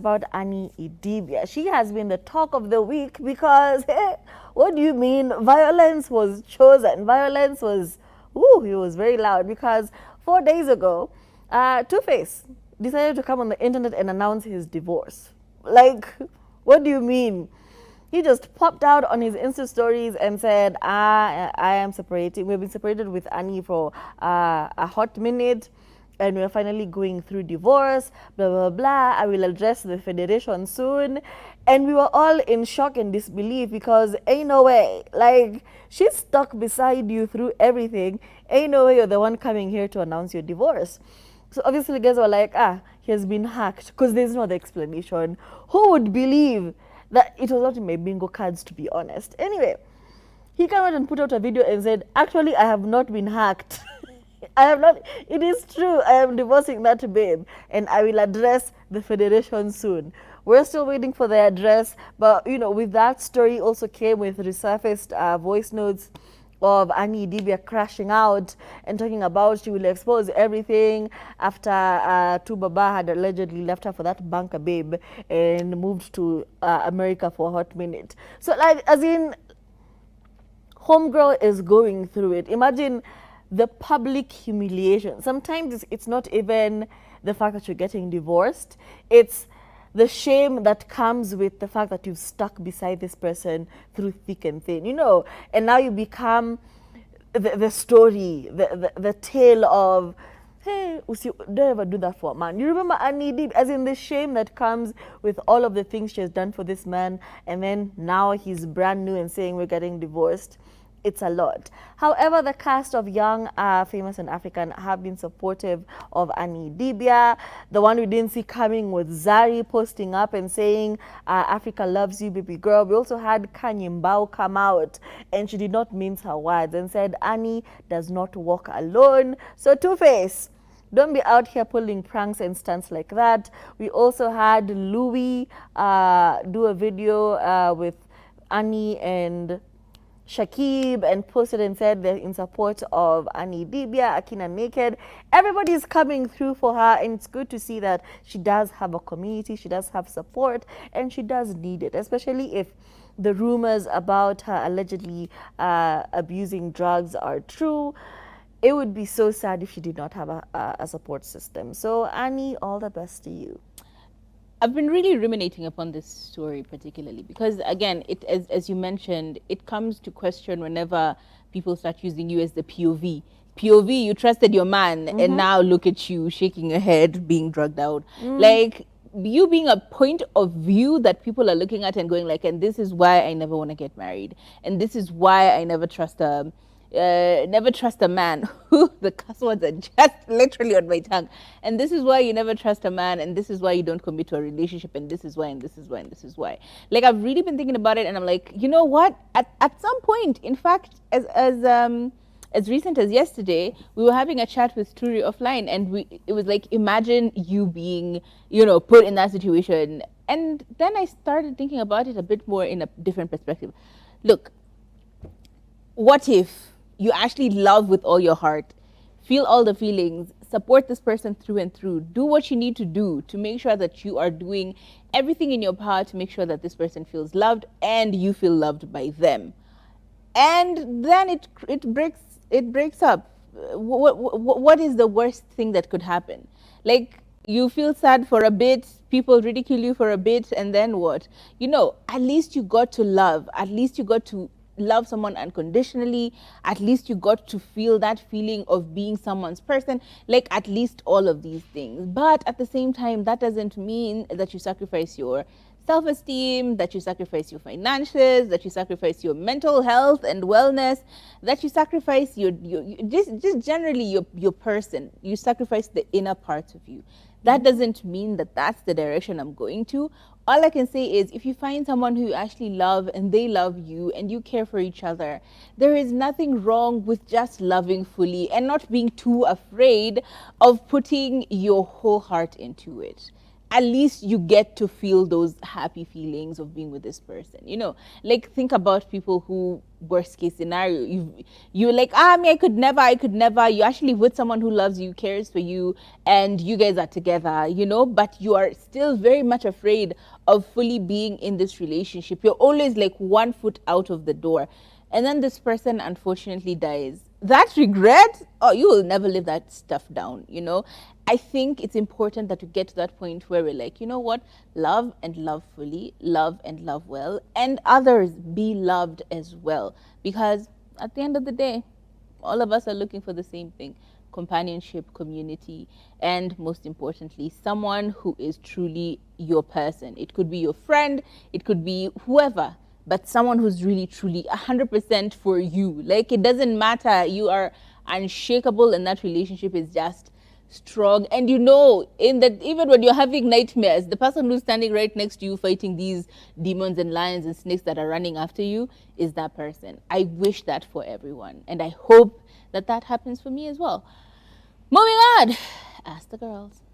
About Annie Idibia. She has been the talk of the week because, hey, what do you mean? Violence was chosen. Violence was, it was very loud because 4 days ago, Two-Face decided to come on the internet and announce his divorce. Like, what do you mean? He just popped out on his Insta stories and said, I am separating. We've been separated with Annie for a hot minute, and we're finally going through divorce, blah, blah, blah. I will address the federation soon. And we were all in shock and disbelief because ain't no way. Like, she's stuck beside you through everything. Ain't no way you're the one coming here to announce your divorce. So obviously guys were like, he has been hacked because there's no other explanation. Who would believe that it was not in my bingo cards, to be honest? Anyway, he came out and put out a video and said, actually, I have not been hacked. I have not, it is true, I am divorcing that babe and I will address the federation soon. We're still waiting for the address, but with that story also came with resurfaced voice notes of Annie Idibia crashing out and talking about she will expose everything after Tubaba had allegedly left her for that banker babe and moved to America for a hot minute. So like, as in, homegirl is going through it. Imagine the public humiliation. Sometimes it's not even the fact that you're getting divorced. It's the shame that comes with the fact that you've stuck beside this person through thick and thin, and now you become the story, the tale of, hey, don't ever do that for a man. You remember Annie Dib, as in the shame that comes with all of the things she has done for this man, and then now he's brand new and saying we're getting divorced. It's a lot. However, the cast of Young, Famous and African have been supportive of Annie Idibia. The one we didn't see coming was Zari posting up and saying, Africa loves you, baby girl. We also had Kanye Mbao come out, and she did not mince her words and said, Annie does not walk alone. So Two-Face, don't be out here pulling pranks and stunts like that. We also had Louis do a video with Annie and Shakib and posted and said they're in support of Annie Idibia, Akina Naked. Everybody's coming through for her, and it's good to see that she does have a community, she does have support, and she does need it, especially if the rumors about her allegedly abusing drugs are true. It would be so sad if she did not have a support system. So Annie, all the best to you. I've been really ruminating upon this story particularly because, again, as you mentioned, it comes to question whenever people start using you as the POV. POV, you trusted your man, and now look at you shaking your head, being drugged out. Like, you being a point of view that people are looking at and going like, and this is why I never want to get married, and this is why I never trust a man. The cuss words are just literally on my tongue. And this is why you never trust a man, and this is why you don't commit to a relationship, and this is why, and this is why, and this is why. Like, I've really been thinking about it, and I'm like, you know what? At some point, in fact, as recent as yesterday, we were having a chat with Turi offline, and it was like, imagine you being, put in that situation. And then I started thinking about it a bit more in a different perspective. Look, what if you actually love with all your heart, feel all the feelings, support this person through and through, do what you need to do to make sure that you are doing everything in your power to make sure that this person feels loved and you feel loved by them. And then it breaks up. What is the worst thing that could happen? Like, you feel sad for a bit, people ridicule you for a bit, and then what? At least you got to love. At least you got to love someone unconditionally. At least you got to feel that feeling of being someone's person. Like, at least all of these things. But at the same time, that doesn't mean that you sacrifice your self-esteem, that you sacrifice your finances, that you sacrifice your mental health and wellness, that you sacrifice your just generally your person. You sacrifice the inner parts of you. That doesn't mean that that's the direction I'm going to. All I can say is, if you find someone who you actually love and they love you and you care for each other, there is nothing wrong with just loving fully and not being too afraid of putting your whole heart into it. at least you get to feel those happy feelings of being with this person. You know, like think about people who, worst case scenario, you're like, me, I could never. You actually with someone who loves you, cares for you, and you guys are together, you know, but you are still very much afraid of fully being in this relationship. You're always like 1 foot out of the door. And then this person unfortunately dies. That regret, oh, you will never live that stuff down, you know. I think it's important that we get to that point where we're like, you know what, love and love fully, love and love well, and others be loved as well. Because at the end of the day, all of us are looking for the same thing: companionship, community, and most importantly, someone who is truly your person. It could be your friend, it could be whoever, but someone who's really, truly 100% for you. Like, it doesn't matter. You are unshakable, and that relationship is just strong. And you know, in that, even when you're having nightmares, the person who's standing right next to you fighting these demons and lions and snakes that are running after you is that person. I wish that for everyone, and I hope that that happens for me as well. Moving on, ask the girls.